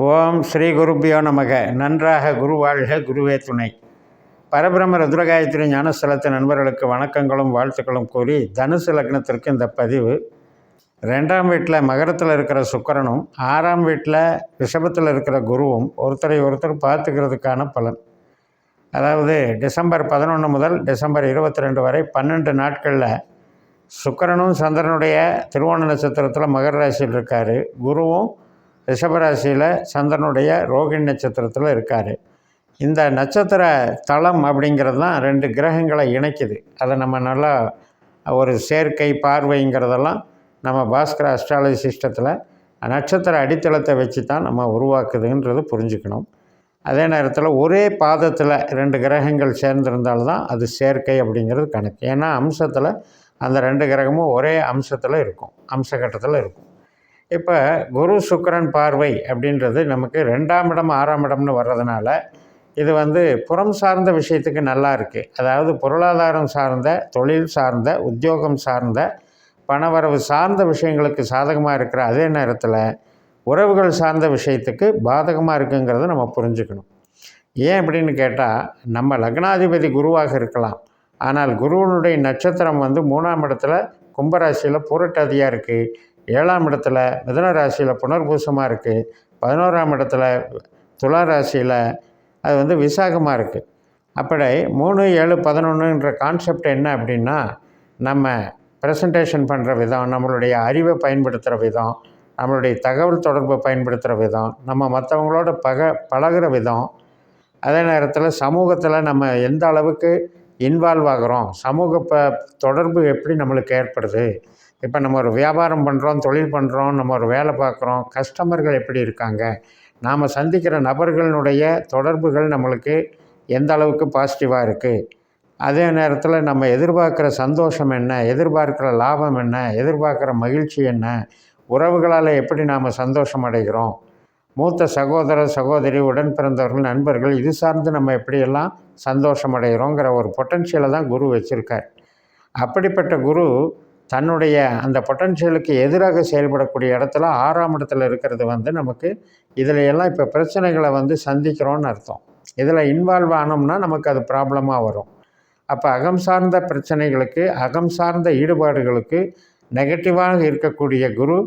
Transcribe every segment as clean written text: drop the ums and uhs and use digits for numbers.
ஓம் ஸ்ரீ குருபியோ நமக. நன்றாக குரு வாழ்க, குருவே துணை. பரபிரம ருத்ரகாயத்ரி ஞானஸ்தலத்து நண்பர்களுக்கு வணக்கங்களும் வாழ்த்துக்களும் கூறி, தனுசு லக்னத்திற்கு இந்த பதிவு. 2ஆம் வீட்டில் மகரத்தில் இருக்கிற சுக்கிரனும் 6ஆம் வீட்டில் ரிஷபத்தில் இருக்கிற குருவும் ஒருத்தரை ஒருத்தர் பார்த்துக்கிறதுக்கான பலன். அதாவது டிசம்பர் 11 முதல் டிசம்பர் 22 வரை 12 நாட்களில் சுக்கிரனும் சந்திரனுடைய திருவோண நட்சத்திரத்தில் மகர ராசியில் இருக்கார். குருவும் ரிஷபராசியில் சந்திரனுடைய ரோகிணி நட்சத்திரத்தில் இருக்கார். இந்த நட்சத்திர தளம் அப்படிங்கிறது தான் 2 கிரகங்களை இணைக்குது. அதை நம்ம நல்லா ஒரு சேர்க்கை பார்வைங்கிறதெல்லாம் நம்ம பாஸ்கர அஸ்ட்ராலஜி சிஸ்டத்தில் நட்சத்திர அடித்தளத்தை வச்சு தான் நம்ம உருவாக்குதுன்றது புரிஞ்சுக்கணும். அதே நேரத்தில் ஒரே பாதத்தில் 2 கிரகங்கள் சேர்ந்திருந்தால்தான் அது சேர்க்கை அப்படிங்கிறது கணக்கு. ஏன்னா அம்சத்தில் அந்த 2 கிரகமும் ஒரே அம்சத்தில் இருக்கும், அம்சகட்டத்தில் இருக்கும். இப்போ குரு சுக்கிரன் பார்வை அப்படின்றது நமக்கு 2ஆம் இடம் 6ஆம் இடம்னு வர்றதுனால இது புறம் சார்ந்த விஷயத்துக்கு நல்லா இருக்குது. அதாவது பொருளாதாரம் சார்ந்த, தொழில் சார்ந்த, உத்தியோகம் சார்ந்த, பணவரவு சார்ந்த விஷயங்களுக்கு சாதகமாக இருக்கிற அதே நேரத்தில் உறவுகள் சார்ந்த விஷயத்துக்கு பாதகமாக இருக்குங்கிறத நம்ம புரிஞ்சுக்கணும். ஏன் அப்படின்னு கேட்டால், நம்ம லக்னாதிபதி குருவாக இருக்கலாம், ஆனால் குருவனுடைய நட்சத்திரம் 3ஆம் இடத்துல கும்பராசியில் பூரட்டாதியாக இருக்குது, 7ஆம் இடத்துல மிதுன ராசியில் புனர்பூசமாக இருக்குது, 11ஆம் இடத்துல துலா ராசியில் அது விசாகமாக இருக்குது. அப்படி 3, 7, 11ன்ற கான்செப்ட் என்ன அப்படின்னா, நம்ம ப்ரெசன்டேஷன் பண்ணுற விதம், நம்மளுடைய அறிவை பயன்படுத்துகிற விதம், நம்மளுடைய தகவல் தொடர்பை பயன்படுத்துகிற விதம், நம்ம மற்றவங்களோட பழகிற விதம், அதே நேரத்தில் சமூகத்தில் நம்ம எந்த அளவுக்கு இன்வால்வ் ஆகிறோம், சமூக தொடர்பு எப்படி நம்மளுக்கு ஏற்படுது. இப்போ நம்ம ஒரு வியாபாரம் பண்ணுறோம், தொழில் பண்ணுறோம், நம்ம ஒரு வேலை பார்க்குறோம், கஸ்டமர்கள் எப்படி இருக்காங்க, நாம் சந்திக்கிற நபர்களுடைய தொடர்புகள் நம்மளுக்கு எந்த அளவுக்கு பாசிட்டிவாக இருக்குது. அதே நேரத்தில் நம்ம எதிர்பார்க்குற சந்தோஷம் என்ன, எதிர்பார்க்குற லாபம் என்ன, எதிர்பார்க்குற மகிழ்ச்சி என்ன, உறவுகளால் எப்படி நாம் சந்தோஷம் அடைகிறோம், மூத்த சகோதர சகோதரி, உடன் பிறந்தவர்கள், நண்பர்கள், இது சார்ந்து நம்ம எப்படியெல்லாம் சந்தோஷம் அடைகிறோங்கிற ஒரு பொட்டன்ஷியலை தான் குரு வச்சுருக்கார். அப்படிப்பட்ட குரு தன்னுடைய அந்த பொட்டன்ஷியலுக்கு எதிராக செயல்படக்கூடிய இடத்துல 6ஆம் இடத்துல இருக்கிறது நமக்கு இதில் எல்லாம் இப்போ பிரச்சனைகளை சந்திக்கிறோன்னு அர்த்தம். இதில் இன்வால்வ் ஆனோம்னா நமக்கு அது ப்ராப்ளமாக வரும். அப்போ அகம் சார்ந்த பிரச்சனைகளுக்கு, அகம் சார்ந்த ஈடுபாடுகளுக்கு நெகட்டிவாக இருக்கக்கூடிய குரு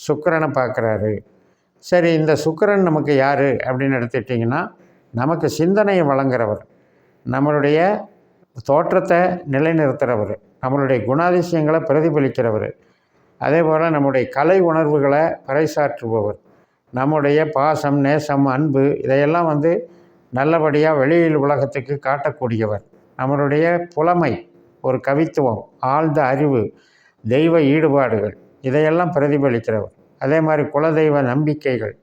சுக்கிரனை பார்க்குறாரு. சரி, இந்த சுக்கிரன் நமக்கு யார் அப்படின்னு எடுத்துட்டிங்கன்னா, நமக்கு சிந்தனையை வழங்குறவர், நம்மளுடைய தோற்றத்தை நிலைநிறுத்துகிறவர், நம்மளுடைய குணாதிசயங்களை பிரதிபலிக்கிறவர், அதே போல் நம்முடைய கலை உணர்வுகளை பறைசாற்றுபவர், நம்முடைய பாசம், நேசம், அன்பு இதையெல்லாம் நல்லபடியாக வெளியில் உலகத்துக்கு காட்டக்கூடியவர், நம்மளுடைய புலமை, ஒரு கவித்துவம், ஆழ்ந்த அறிவு, தெய்வ ஈடுபாடுகள் இதையெல்லாம் பிரதிபலிக்கிறவர். அதே மாதிரி குலதெய்வ நம்பிக்கைகள்,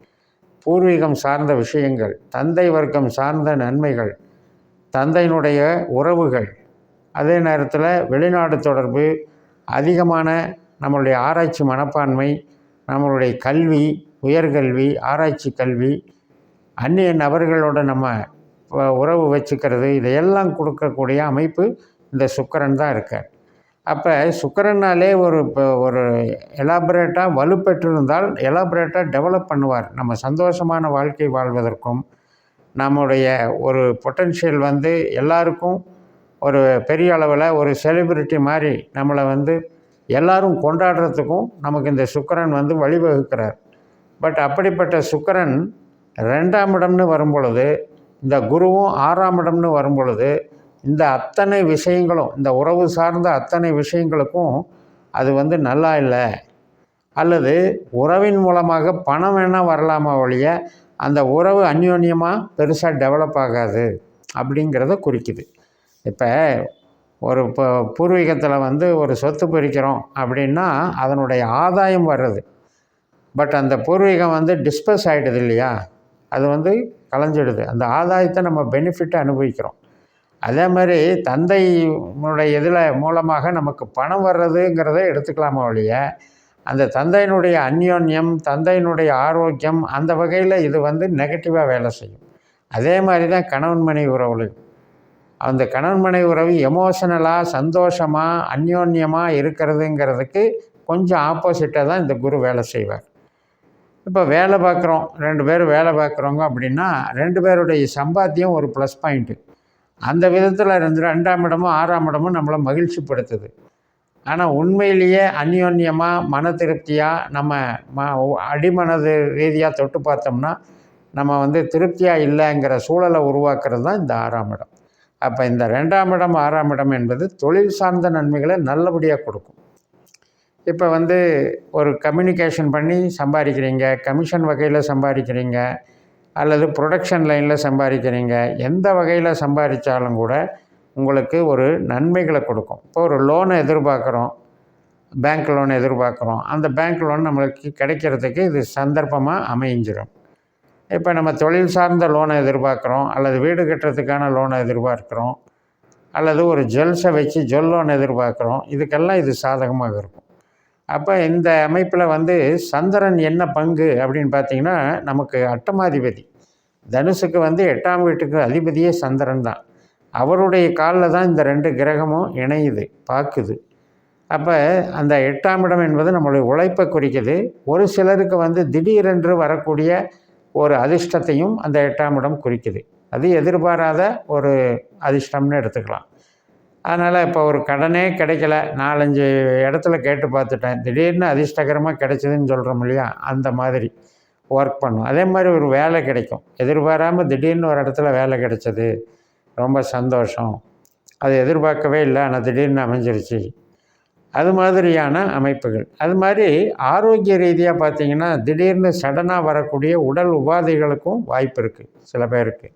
பூர்வீகம் சார்ந்த விஷயங்கள், தந்தை வர்க்கம் சார்ந்த நன்மைகள், தந்தையினுடைய உறவுகள், அதே நேரத்தில் வெளிநாடு தொடர்பு, அதிகமான நம்மளுடைய ஆராய்ச்சி மனப்பான்மை, நம்மளுடைய கல்வி, உயர்கல்வி, ஆராய்ச்சி கல்வி, அந்நிய நபர்களோட நம்ம உறவு வச்சுக்கிறது, இதையெல்லாம் கொடுக்கக்கூடிய அமைப்பு இந்த சுக்கிரன் தான் இருக்கார். அப்போ சுக்கிரனாலே ஒரு எலாபரேட்டாக வலுப்பெற்றிருந்தால் எலாபரேட்டாக டெவலப் பண்ணுவார். நம்ம சந்தோஷமான வாழ்க்கை வாழ்வதற்கும், நம்முடைய ஒரு பொட்டன்ஷியல் எல்லாருக்கும் ஒரு பெரிய அளவில் ஒரு செலிபிரிட்டி மாதிரி நம்மளை எல்லோரும் கொண்டாடுறதுக்கும் நமக்கு இந்த சுக்கிரன் வழிவகுக்கிறார். பட் அப்படிப்பட்ட சுக்கிரன் 2ஆம் இடம்னு வரும்பொழுது, இந்த குருவும் 6ஆம் இடம்னு வரும்பொழுது, இந்த அத்தனை விஷயங்களும், இந்த உறவு சார்ந்த அத்தனை விஷயங்களுக்கும் அது நல்லா இல்லை. அல்லது உறவின் மூலமாக பணம் வேணால் வரலாமா ஒழிய அந்த உறவு அந்யோன்யமாக பெருசாக டெவலப் ஆகாது அப்படிங்கிறத குறிக்குது. இப்போ ஒரு பூர்வீகத்தில் ஒரு சொத்து பிரிக்கிறோம் அப்படின்னா அதனுடைய ஆதாயம் வர்றது, பட் அந்த பூர்வீகம் டிஸ்பஸ் ஆகிடுது இல்லையா, அது கலைஞ்சிடுது. அந்த ஆதாயத்தை நம்ம பெனிஃபிட்டை அனுபவிக்கிறோம். அதே மாதிரி தந்தையினுடைய இதில் மூலமாக நமக்கு பணம் வர்றதுங்கிறத எடுத்துக்கலாமா ஒழிய அந்த தந்தையினுடைய அந்யோன்யம், தந்தையினுடைய ஆரோக்கியம், அந்த வகையில் இது நெகட்டிவாக வேலை செய்யும். அதே மாதிரி தான் கணவன் மனைவி உறவு. அந்த கணவன் மனைவி உறவு எமோஷனலாக, சந்தோஷமாக, அந்யோன்யமாக இருக்கிறதுங்கிறதுக்கு கொஞ்சம் ஆப்போசிட்டாக தான் இந்த குரு வேலை செய்வார். இப்போ வேலை பார்க்குறோம், 2 பேர் வேலை பார்க்குறவங்க அப்படின்னா 2 பேருடைய சம்பாத்தியம் ஒரு ப்ளஸ் பாயிண்ட்டு. அந்த விதத்தில் 2ஆம் இடமும் 6ஆம் இடமும் நம்மளை மகிழ்ச்சிப்படுத்துது. ஆனால் உண்மையிலேயே அந்யோன்யமாக மன திருப்தியாக நம்ம அடிமனது ரீதியாக தொட்டு பார்த்தோம்னா நம்ம திருப்தியாக இல்லைங்கிற சூழலை உருவாக்குறது தான் இந்த 6ஆம் இடம். அப்போ இந்த 2ஆம் இடம் 6ஆம் இடம் என்பது தொழில் சார்ந்த நன்மைகளை நல்லபடியாக கொடுக்கும். இப்போ ஒரு கம்யூனிகேஷன் பண்ணி சம்பாதிக்கிறீங்க, கமிஷன் வகையில் சம்பாதிக்கிறீங்க, அல்லது ப்ரொடக்ஷன் லைனில் சம்பாதிக்கிறீங்க, எந்த வகையில் சம்பாதிச்சாலும் கூட உங்களுக்கு ஒரு நன்மைகளை கொடுக்கும். இப்போ ஒரு லோனை எதிர்பார்க்குறோம், பேங்க் லோனை எதிர்பார்க்குறோம், அந்த பேங்க் லோன் நம்மளுக்கு கிடைக்கிறதுக்கு இது சந்தர்ப்பமாக அமைஞ்சிடும். இப்போ நம்ம தொழில் சார்ந்த லோனை எதிர்பார்க்குறோம், அல்லது வீடு கட்டுறதுக்கான லோனை எதிர்பார்க்குறோம், அல்லது ஒரு ஜுவல்ஸை வச்சு ஜுவல் லோன் எதிர்பார்க்குறோம், இதுக்கெல்லாம் இது சாதகமாக இருக்கும். அப்போ இந்த அமைப்பில் சந்திரன் என்ன பங்கு அப்படின்னு பார்த்திங்கன்னா, நமக்கு அட்டமாதிபதி தனுசுக்கு 8ஆம் வீட்டுக்கு அதிபதியே சந்திரன் தான். அவருடைய காலில் தான் இந்த 2 கிரகமும் இணையுது, பார்க்குது. அப்போ அந்த 8ஆம் இடம் என்பது நம்மளுடைய உழைப்பை குறிக்குது. ஒரு சிலருக்கு திடீரென்று வரக்கூடிய ஒரு அதிர்ஷ்டத்தையும் அந்த 8ஆம் இடம் குறிக்குது. அது எதிர்பாராத ஒரு அதிர்ஷ்டம்னு எடுத்துக்கலாம். அதனால் இப்போ ஒரு கடனே கிடைக்கல, 4-5 இடத்துல கேட்டு பார்த்துட்டேன், திடீர்னு அதிர்ஷ்டகரமாக கிடைச்சிதுன்னு சொல்கிறோம் இல்லையா, அந்த மாதிரி ஒர்க் பண்ணும். அதே மாதிரி ஒரு வேலை கிடைக்கும், எதிர்பாராமல் திடீர்னு ஒரு இடத்துல வேலை கிடைச்சது, ரொம்ப சந்தோஷம். அது எதிர்பார்க்கவே இல்லை, ஆனால் திடீர்னு அமைஞ்சிருச்சு. அது மாதிரியான அமைப்புகள். அது மாதிரி ஆரோக்கிய ரீதியாக பார்த்திங்கன்னா திடீர்னு சடனாக வரக்கூடிய உடல் உபாதைகளுக்கும் வாய்ப்பு இருக்குது சில பேருக்கு.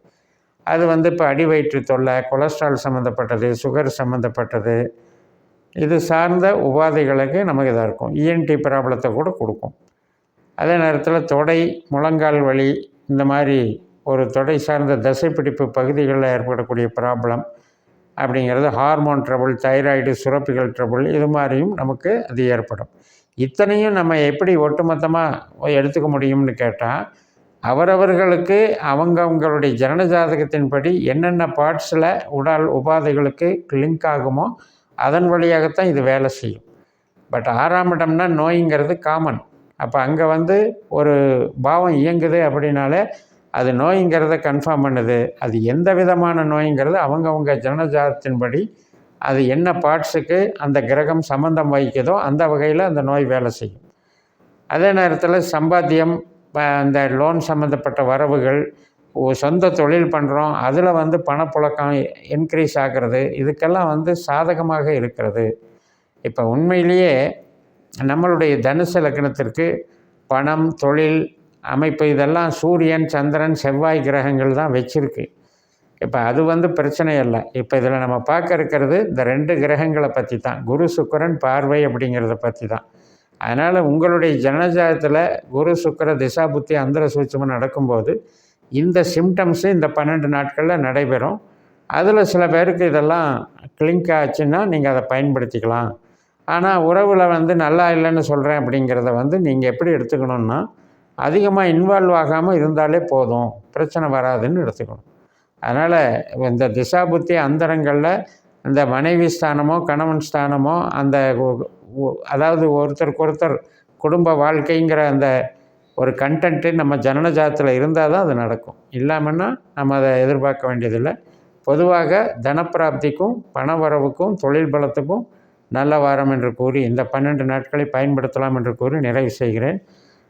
அது இப்போ அடிவயிற்று தொல்லை, கொலஸ்ட்ரால் சம்மந்தப்பட்டது, சுகர் சம்மந்தப்பட்டது, இது சார்ந்த உபாதைகளுக்கு நமக்கு இதாக இருக்கும். இஎன்டி ப்ராப்ளத்தை கூட கொடுக்கும். அதே நேரத்தில் தொடை, முழங்கால் வலி, இந்த மாதிரி ஒரு தொடை சார்ந்த தசைப்பிடிப்பு பகுதிகளில் ஏற்படக்கூடிய ப்ராப்ளம் அப்படிங்கிறது, ஹார்மோன் ட்ரபுள், தைராய்டு சுரப்பிகள் ட்ரபுள், இது மாதிரியும் நமக்கு அது ஏற்படும். இத்தனையும் நம்ம எப்படி ஒட்டுமொத்தமாக எடுத்துக்க முடியும்னு கேட்டால், அவரவர்களுக்கு அவங்களுடைய ஜனன ஜாதகத்தின்படி என்னென்ன பார்ட்ஸில் உடல் உபாதைகளுக்கு லிங்க் ஆகுமோ அதன் வழியாகத்தான் இது வேலை செய்யும். பட் 6ஆம் இடம்னா நோய்ங்கிறது காமன். அப்போ அங்கே ஒரு பாவம் இயங்குது அப்படின்னாலே அது நோய்ங்கிறத கன்ஃபார்ம் பண்ணுது. அது எந்த விதமான நோய்ங்கிறது அவங்கவுங்க ஜனனஜாதத்தின்படி அது என்ன பார்ட்ஸுக்கு அந்த கிரகம் சம்பந்தம் வகிக்குதோ அந்த வகையில் அந்த நோய் வேலை செய்யும். அதே நேரத்தில் சம்பாத்தியம், அந்த லோன் சம்மந்தப்பட்ட வரவுகள், சொந்த தொழில் பண்ணுறோம், அதில் பணப்புழக்கம் இன்க்ரீஸ் ஆகிறது, இதுக்கெல்லாம் சாதகமாக இருக்கிறது. இப்போ உண்மையிலேயே நம்மளுடைய தனுசு லக்னத்திற்கு பணம், தொழில் அமைப்பு இதெல்லாம் சூரியன், சந்திரன், செவ்வாய் கிரகங்கள் தான் வச்சுருக்கு. இப்போ அது பிரச்சனை இல்லை. இப்போ இதில் நம்ம பார்க்க இருக்கிறது இந்த 2 கிரகங்களை பற்றி தான், குரு சுக்கிரன் பார்வை அப்படிங்கிறத பற்றி தான். அதனால் உங்களுடைய ஜனனஜாதத்தில் குரு சுக்கிர திசா புத்தி அந்தர சூட்சமாக நடக்கும்போது இந்த சிம்டம்ஸு இந்த 12 நாட்களில் நடைபெறும். அதில் சில பேருக்கு இதெல்லாம் கிளிங்க் ஆச்சுன்னா நீங்கள் அதை பயன்படுத்திக்கலாம். ஆனால் உறவில் நல்லா இல்லைன்னு சொல்கிறேன் அப்படிங்கிறத நீங்கள் எப்படி எடுத்துக்கணுன்னா, அதிகமாக இன்வால்வ் ஆகாமல் இருந்தாலே போதும், பிரச்சனை வராதுன்னு எடுத்துக்கணும். அதனால் இந்த திசாபுத்தி அந்தரங்களில் இந்த மனைவி ஸ்தானமோ கணவன் ஸ்தானமோ அந்த அதாவது ஒருத்தருக்கு ஒருத்தர் குடும்ப வாழ்க்கைங்கிற அந்த ஒரு கண்டென்ட்டு நம்ம ஜனன ஜாதத்தில் இருந்தால் தான் அது நடக்கும். இல்லாமன்னா நம்ம அதை எதிர்பார்க்க வேண்டியதில்லை. பொதுவாக தனப்பிராப்திக்கும் பணவரவுக்கும் தொழில் பலத்துக்கும் நல்ல வாரம் என்று கூறி இந்த 12 நாட்களை பயன்படுத்தலாம் என்று கூறி நிறைவு செய்கிறேன்.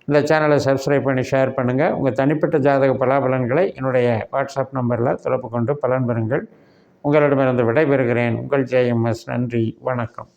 இந்த சேனலை சப்ஸ்கிரைப் பண்ணி ஷேர் பண்ணுங்கள். உங்கள் தனிப்பட்ட ஜாதக பலாபலன்களை என்னுடைய வாட்ஸ்அப் நம்பரில் தொடர்பு கொண்டு பலன் பெறுங்கள். உங்களிடமிருந்து விடைபெறுகிறேன். உங்கள் JMS. நன்றி, வணக்கம்.